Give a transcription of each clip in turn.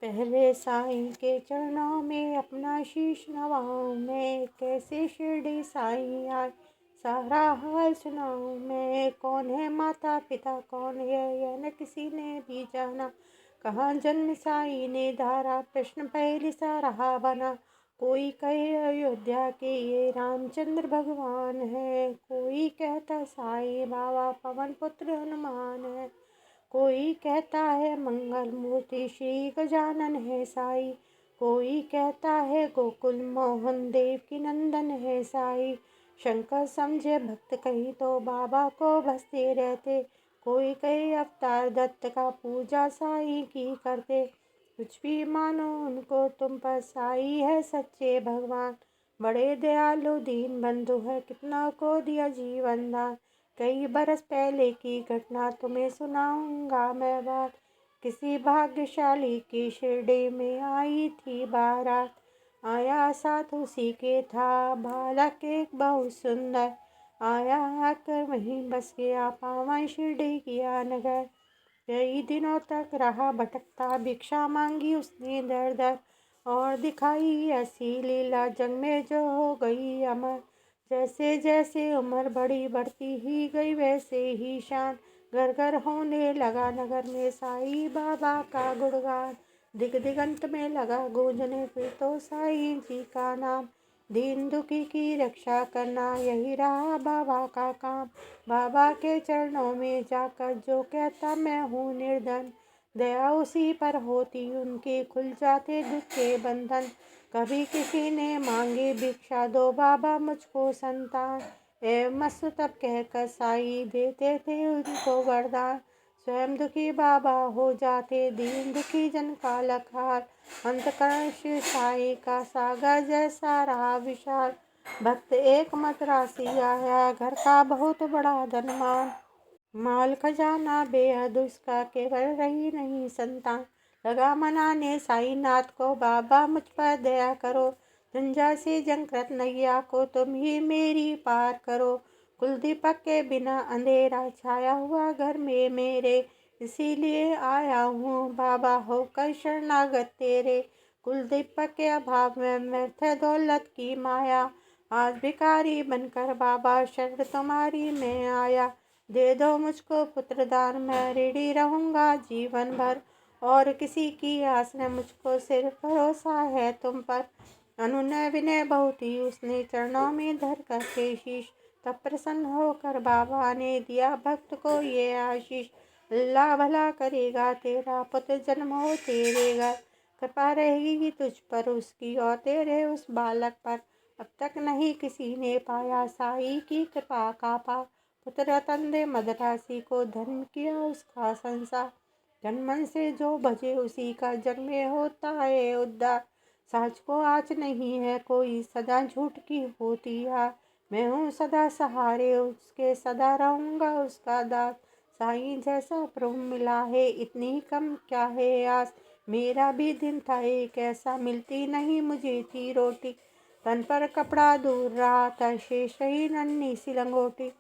पहले साईं के चरणों में अपना शीश नवाऊं मैं, कैसे शिरडी साईं आए सारा हाल सुनाऊं मैं। कौन है माता पिता कौन है यह न किसी ने भी जाना, कहाँ जन्म साईं ने धारा प्रश्न पहले सा रहा बना। कोई कहे अयोध्या के ये रामचंद्र भगवान है, कोई कहता साईं बाबा पवन पुत्र हनुमान है। कोई कहता है मंगल मूर्ति श्री गजानन है साई, कोई कहता है गोकुल मोहन देव की नंदन है साई। शंकर समझे भक्त कहीं तो बाबा को भसते रहते, कोई कहे अवतार दत्त का पूजा साई की करते। कुछ भी मानो उनको तुम पर साई है सच्चे भगवान, बड़े दयालु दीन बंधु है कितना को दिया जीवन दान। कई बरस पहले की घटना तुम्हें सुनाऊंगा मैं बात, किसी भाग्यशाली की शिरडी में आई थी बारात। आया साथ उसी के था बालक एक बहुत सुंदर, आया आकर वहीं बस गया पावन शिरडी किया नगर। कई दिनों तक रहा भटकता भिक्षा मांगी उसने दर दर, और दिखाई ऐसी लीला जग में जो हो गई अमर। जैसे जैसे उम्र बढ़ती ही गई वैसे ही शान, घर घर होने लगा नगर में साईं बाबा का गुणगान। दिगंत में लगा गूंजने फिर तो साईं जी का नाम, दीन दुखी की रक्षा करना यही रहा बाबा का काम। बाबा के चरणों में जाकर जो कहता मैं हूँ निर्धन, दया उसी पर होती उनके खुल जाते दुख के बंधन। कभी किसी ने मांगे भिक्षा दो बाबा मुझको संतान, मस्त तब कहकर साई देते थे उनको वरदान। स्वयं दुखी बाबा हो जाते दीन दुखी जन का लखार, अंतकरण शिव साई का सागर जैसा रहा विशाल। भक्त एक मद्रासी आया घर का बहुत बड़ा धनवान, माल खजाना बेहद उसका केवल रही नहीं संतान। लगा मनाने साईनाथ को बाबा मुझ पर दया करो, झंझा से जंकृत नैया को तुम ही मेरी पार करो। कुलदीपक के बिना अंधेरा छाया हुआ घर में मेरे, इसीलिए आया हूँ बाबा होकर शरणागत तेरे। कुलदीपक के अभाव में व्यर्थ दौलत की माया, आज भिखारी बनकर बाबा शरण तुम्हारी मैं आया। दे दो मुझको पुत्र दान मैं ऋणी रहूँगा जीवन भर, और किसी की आस न मुझको सिर्फ भरोसा है तुम पर। अनुनय विनय बहुत ही उसने चरणों में धर कर के शीश, तब प्रसन्न होकर बाबा ने दिया भक्त को ये आशीष। अल्लाह भला करेगा तेरा पुत्र जन्म हो तेरे घर, कृपा रहेगी तुझ पर उसकी और तेरे उस बालक पर। अब तक नहीं किसी ने पाया साई की कृपा का पार, पुत्र रतन दे मद्रासी को धर्म किया उसका संसार। जन मन से जो भजे उसी का जग में होता है उद्धार। साच को आज नहीं है कोई सदा झूठ की होती यार, मैं हूँ सदा सहारे उसके सदा रहूँगा उसका दास। साईं जैसा प्रभु मिला है इतनी कम क्या है आस, मेरा भी दिन था एक ऐसा मिलती नहीं मुझे थी रोटी। तन पर कपड़ा दूर रहा था शेष रही नन्ही सी लंगोटी,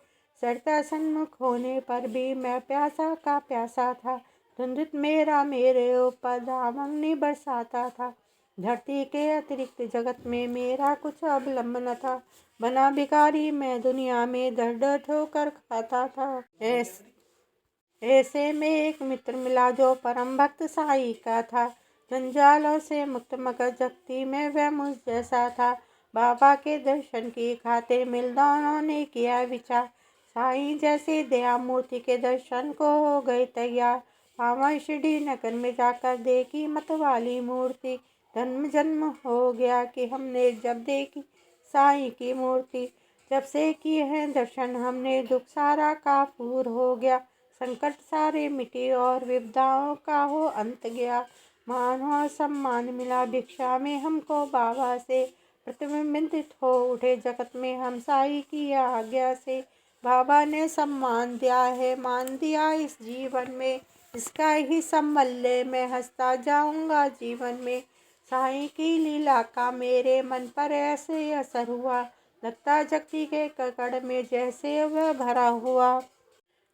सड़ता सन्मुख होने पर भी मैं प्यासा का प्यासा था। धुंधित मेरा मेरे ऊपर दामन नहीं बरसाता था, धरती के अतिरिक्त जगत में मेरा कुछ अवलंब न था। बना भिखारी मैं दुनिया में दर दर ठोकर खाता था, ऐसे में एक मित्र मिला जो परम भक्त साई का था। जंजालों से मुक्त मगर जगती में वह मुझ जैसा था, बाबा के दर्शन की खाते मिल दोनों ने किया विचार। साईं जैसे दया मूर्ति के दर्शन को हो गए तैयार, पावन शिरडी नगर में जाकर देखी मत वाली मूर्ति। जन्म जन्म हो गया कि हमने जब देखी साईं की मूर्ति, जब से किए हैं दर्शन हमने दुख सारा काफूर हो गया। संकट सारे मिटे और विपदाओं का हो अंत गया, मान और सम्मान मिला भिक्षा में हमको बाबा से। प्रतिबिंबित हो उठे जगत में हम साई की आज्ञा से, बाबा ने सम्मान दिया है मान दिया इस जीवन में, इसका ही सम्मल्य मैं हंसता जाऊंगा जीवन में। साईं की लीला का मेरे मन पर ऐसे असर हुआ, लगता जगती के ककड़ में जैसे वह भरा हुआ।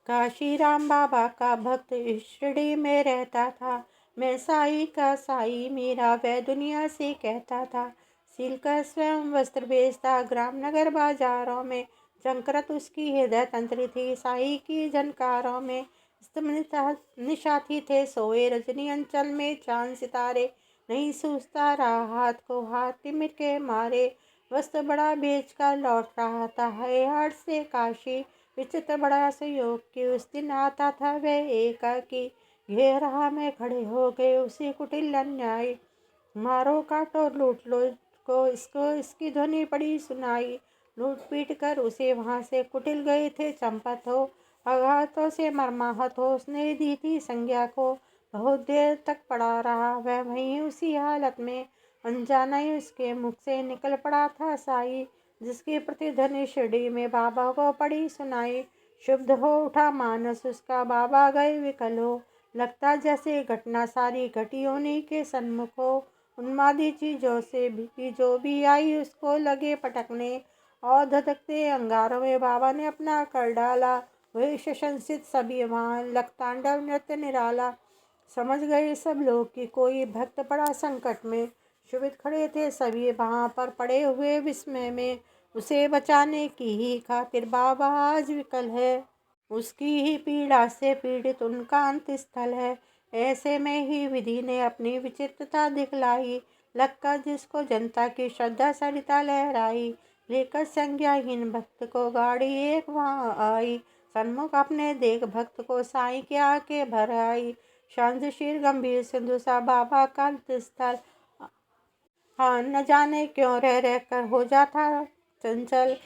काशी राम बाबा का भक्त शिरडी में रहता था, मैं साई का साई मेरा वह दुनिया से कहता था। सिलकर स्वयं वस्त्र बेचता ग्राम नगर बाजारों में। जंकरत उसकी हृदय तंत्री थी साई की झनकारों में। निशाती थे सोए रजनी अंचल में चांद सितारे। नहीं सूझता रहा हाथ को हाथ तिमिर के मारे। वस्त्र बड़ा बेच कर लौट रहा था है हाट से काशी। विचित्र बड़ा संयोग कि उस दिन आता था वह एकाकी। घेर रहा में खड़े हो गए उसी कुटिल अन्यायी। मारो काटो लूट लो इसको इसकी ध्वनि पड़ी सुनाई। लूट पीट कर उसे वहां से कुटिल गए थे चंपत हो। आघातों से मरमाहत हो उसने दी थी संज्ञा को। बहुत देर तक पड़ा रहा वह वहीं उसी हालत में। अनजाना ही उसके मुख से निकल पड़ा था साई। जिसकी प्रतिध्वनि शिरडी में बाबा को पड़ी सुनाई। शुद्ध हो उठा मानस उसका बाबा गए विकल हो। लगता जैसे घटना सारी घटी उन्हीं के सन्मुख हो। उन्मादी चीजों से भी जो भी आई उसको लगे पटकने। और धधकते अंगारों में बाबा ने अपना कर डाला। वही सुशंसित सभी वहाँ लखतांडव नृत्य निराला। समझ गए सब लोग कि कोई भक्त पड़ा संकट में। शुभित खड़े थे सभी वहाँ पर पड़े हुए विस्मय में। उसे बचाने की ही खातिर बाबा आज विकल है। उसकी ही पीड़ा से पीड़ित उनका अंत स्थल है। ऐसे में ही विधि ने अपनी विचित्रता दिखलाई। लगकर जिसको जनता की श्रद्धा सरिता लहराई। लेकर संज्ञाहीन भक्त को गाड़ी एक वहाँ आई। सन्मुख अपने देख भक्त को साई के आके भर आई। शांत शीर गंभीर सिंधु सा बाबा का स्थल। हाँ न जाने क्यों रह कर हो जाता चंचल।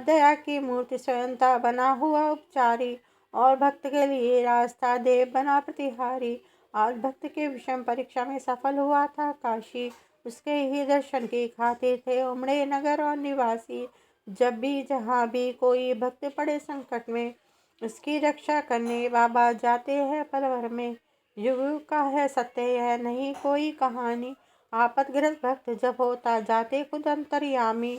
दया की मूर्ति स्वयंता बना हुआ उपचारी। और भक्त के लिए रास्ता देव बना प्रतिहारी। आज भक्त के विषम परीक्षा में सफल हुआ था काशी। उसके ही दर्शन की खातिर थे उमड़े नगर और निवासी। जब भी जहाँ भी कोई भक्त पड़े संकट में उसकी रक्षा करने बाबा जाते हैं पल भर में। युग का है सत्य यह नहीं कोई कहानी। आपदग्रस्त भक्त जब होता जाते खुद अंतर्यामी।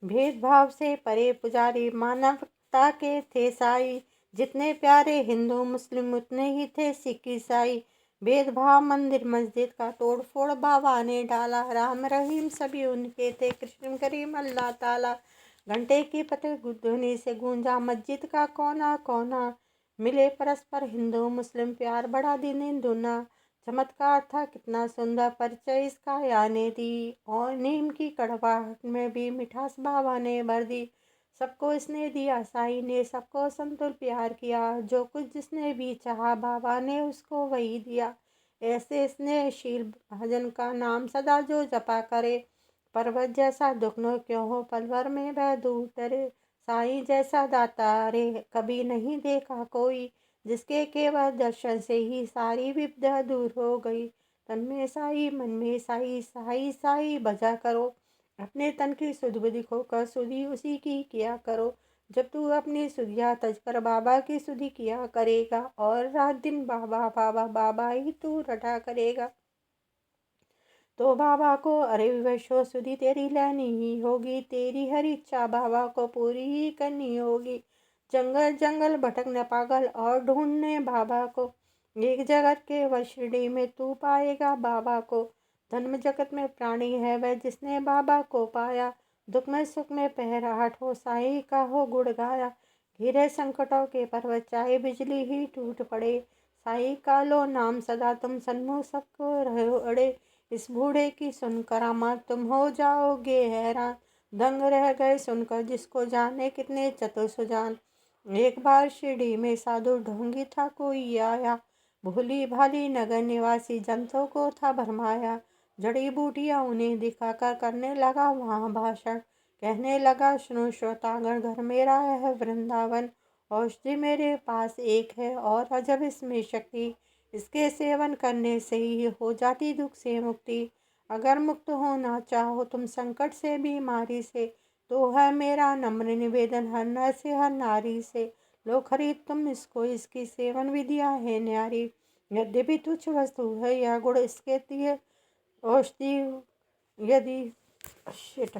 भेदभाव से परे पुजारी मानवता के थे साई। जितने प्यारे हिंदू मुस्लिम उतने ही थे सिख ईसाई। भेदभाव मंदिर मस्जिद का तोड़ फोड़ बाबा ने डाला। राम रहीम सभी उनके थे कृष्ण करीम अल्लाह ताला। घंटे की प्रतिध्वनि से गूंजा मस्जिद का कोना कोना। मिले परस्पर हिंदू मुस्लिम प्यार बढ़ा दिन दुना। चमत्कार था कितना सुंदर परिचय इसका याने दी। और नीम की कड़वाहट में भी मिठास बाबा ने भर दी। सबको इसने दिया साई ने सबको संतुल प्यार किया। जो कुछ जिसने भी चाहा बाबा ने उसको वही दिया। ऐसे स्नेहशील भजन का नाम सदा जो जपा करे। पर्वत जैसा दुख न क्यों हो पल भर में वह दूर टरे। साई जैसा दाता रे कभी नहीं देखा कोई। जिसके केवल दर्शन से ही सारी विपदा दूर हो गई। तन में साई मन में साई साई साई बजा करो। अपने तन की सुध बुद्धि खोकर सुधि उसी की किया करो। जब तू अपनी सुधिया तज कर बाबा की सुधि किया करेगा। और रात दिन बाबा बाबा बाबा ही तू रटा करेगा। तो बाबा को अरे विवशो सुधि तेरी लेनी ही होगी। तेरी हर इच्छा बाबा को पूरी ही करनी होगी। जंगल जंगल भटकने पागल और ढूंढने बाबा को। एक जगत के वह शिरडी में तू पाएगा बाबा को। धर्म जगत में प्राणी है वह जिसने बाबा को पाया। दुख में सुख में पहराहट हो साई का हो गुड़ गाया। घिरे संकटों के पर्वत चाहे बिजली ही टूट पड़े। साई का लो नाम सदा तुम सन्मुख सबको रहो अड़े। इस बूढ़े की सुनकर अमर तुम हो जाओगे हैरान। दंग रह गए सुनकर जिसको जाने कितने चतुर सुजान। एक बार शिरडी में साधु ढोंगी था कोई आया। भोली भाली नगर निवासी जनता को था भरमाया। जड़ी बूटियां उन्हें दिखाकर करने लगा वहाँ भाषण। कहने लगा सुनो श्रोतागण घर मेरा है वृंदावन। औषधि मेरे पास एक है और अजब इसमें शक्ति। इसके सेवन करने से ही हो जाती दुख से मुक्ति। अगर मुक्त होना चाहो तुम संकट से बीमारी से तो है मेरा नम्र निवेदन हर नर से हर नारी से। लो खरीद तुम इसको इसकी सेवन विधियां है न्यारी। यद्यपि तुच्छ वस्तु है यह गुण इसके दिए औषधि यदि शिट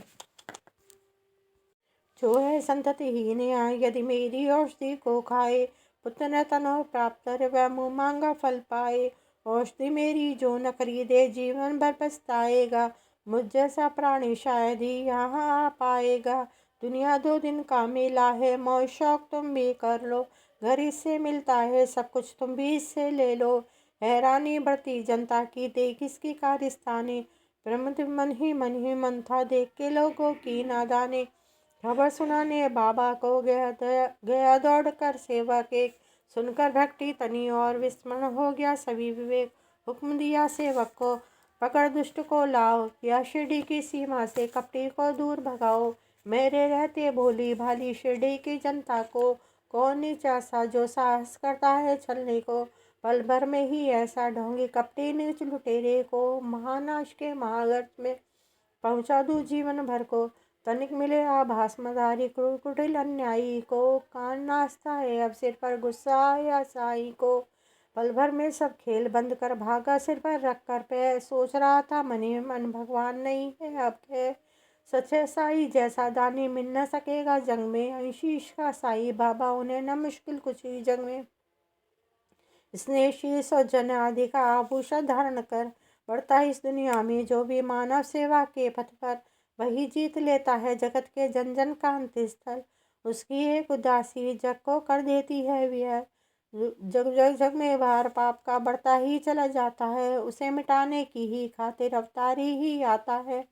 जो है संततिहीन यदि मेरी औषधि को खाए पुत्र न तनो प्राप्त वह मुँह मांगा फल पाए। औषधि मेरी जो न खरीदे जीवन भर पछताएगा। मुझ जैसा प्राणी शायद ही यहाँ आ पाएगा। दुनिया 2 दिन का मेला है, मौज शौक तुम भी कर लो। घर इससे मिलता है सब कुछ, तुम भी इससे ले लो। हैरानी बढ़ती जनता की, देख इसकी कारस्तानी। प्रमद मन ही मन था, देख के लोगों की नादानी। खबर सुनाने बाबा को गया दौड़ कर सेवक एक। सुनकर भक्ति तनी और विस्मरण हो गया सभी विवेक। हुक्म दिया सेवक को, पकड़ दुष्ट को लाओ, या शिरडी की सीमा से कपटी को दूर भगाओ। मेरे रहते भोली भाली शिरडी की जनता को, कौन नीचा सा जो साहस करता है छलने को। पल भर में ही ऐसा ढोंगी कपटी नीच लुटेरे को, महानाश के महागर्त में पहुँचा दूँ जीवन भर को। तनिक मिले आभास मदारी क्रूर कुटिल अन्यायी को, कान नाचता है अब सिर पर गुस्सा आया साई को। पल भर में सब खेल बंद कर भागा सिर पर रख कर पैर। सोच रहा था मन ही मन भगवान नहीं है अब है। सच्चे साई जैसा दानी मिल न सकेगा जंग में। आशीष का साई बाबा उन्हें न मुश्किल कुछ ही जंग में। स्नेह शीश और जन आदि का आभूषण धारण कर बढ़ता है इस दुनिया में जो भी मानव सेवा के पथ पर, वही जीत लेता है जगत के जन जन का अंत स्थल। उसकी एक उदासी जग को कर देती है व्यय। जग जग जग में भार पाप का बढ़ता ही चला जाता है, उसे मिटाने की ही खातिर अवतारी ही आता है।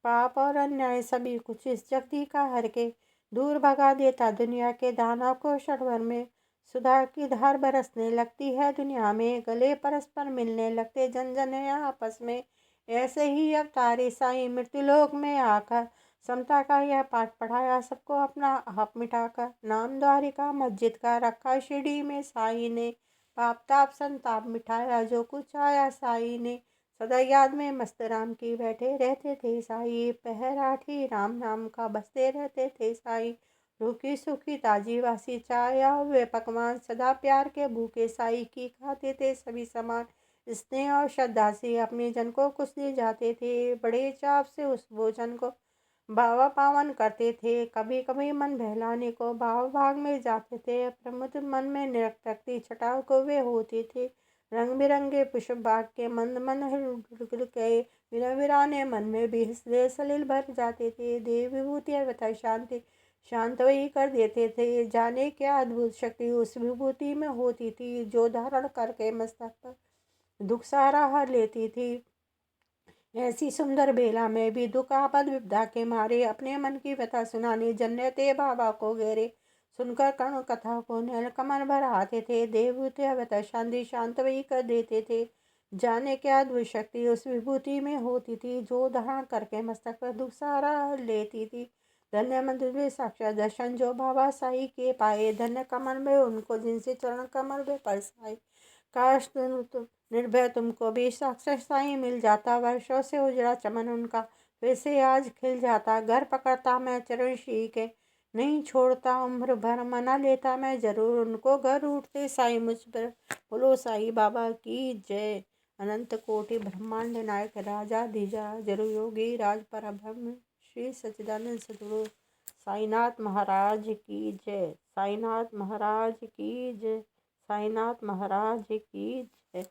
पाप और अन्याय सभी कुछ इस जगती का हर के दूर भगा देता दुनिया के दानव को क्षण भर में। सुधा की धार बरसने लगती है दुनिया में, गले परस्पर मिलने लगते जन जन है आपस में। ऐसे ही अवतारी साई मृत्युलोक में आकर समता का यह पाठ पढ़ाया सबको अपना आप मिटाकर। नाम द्वारिका मस्जिद का रखा शिरडी में साई ने, पाप ताप संताप मिटाया जो कुछ आया साई ने। सदा याद में मस्त राम की बैठे रहते थे साई, पहर आठी राम नाम का बसते रहते थे साई। रूखी सूखी ताजी वासी चाय और वे पकवान सदा प्यार के भूखे साई की खाते थे सभी समान। स्नेह और श्रद्धा से अपने जन को कुछ दे जाते थे, बड़े चाव से उस भोजन को बाबा पावन करते थे। कभी कभी मन बहलाने को भाव भाग में जाते थे, प्रमुद मन में निरक्ति छटाव को वे होते थे। रंग बिरंगे पुष्प बाग के मंद मन के विराने मन में भी हृदय सलिल भर जाते थे। देव विभूति अवता शांति शांत वही कर देते थे। जाने क्या अद्भुत शक्ति उस विभूति में होती थी, जो धारण करके मस्तक पर दुख सारा हर लेती थी। ऐसी सुंदर बेला में भी दुख आपद विपदा के मारे अपने मन की व्यथा सुनाने जन्नते बाबा को गहरे। सुनकर कर्ण कथा को नैन कमल भर आते थे। देवभूति अवता शांति शांत वही कर देते थे। जाने क्या अद्भुत शक्ति उस विभूति में होती थी, जो धारण करके मस्तक पर दुख सारा हर लेती थी। धन्य मंदिर में साक्षात दर्शन जो बाबा साई के पाए, धन्य कमल में उनको जिनसे चरण कमल में परसाए। काश निर्भय तुमको भी साक्षात साई मिल जाता, वर्षों से उजड़ा चमन उनका फिर से आज खिल जाता। घर पकड़ता मैं चरण श्री के, नहीं छोड़ता उम्र भर, मना लेता मैं जरूर उनको घर उठते साई मुझ पर। बोलो साई बाबा की जय। अनंत कोटि ब्रह्मांड नायक राजा धीजा जरु योगी राज परब्रह्म श्री सच्चिदानंद सद्गुरु साईनाथ महाराज की जय। साईनाथ महाराज की जय। साईनाथ महाराज की जय।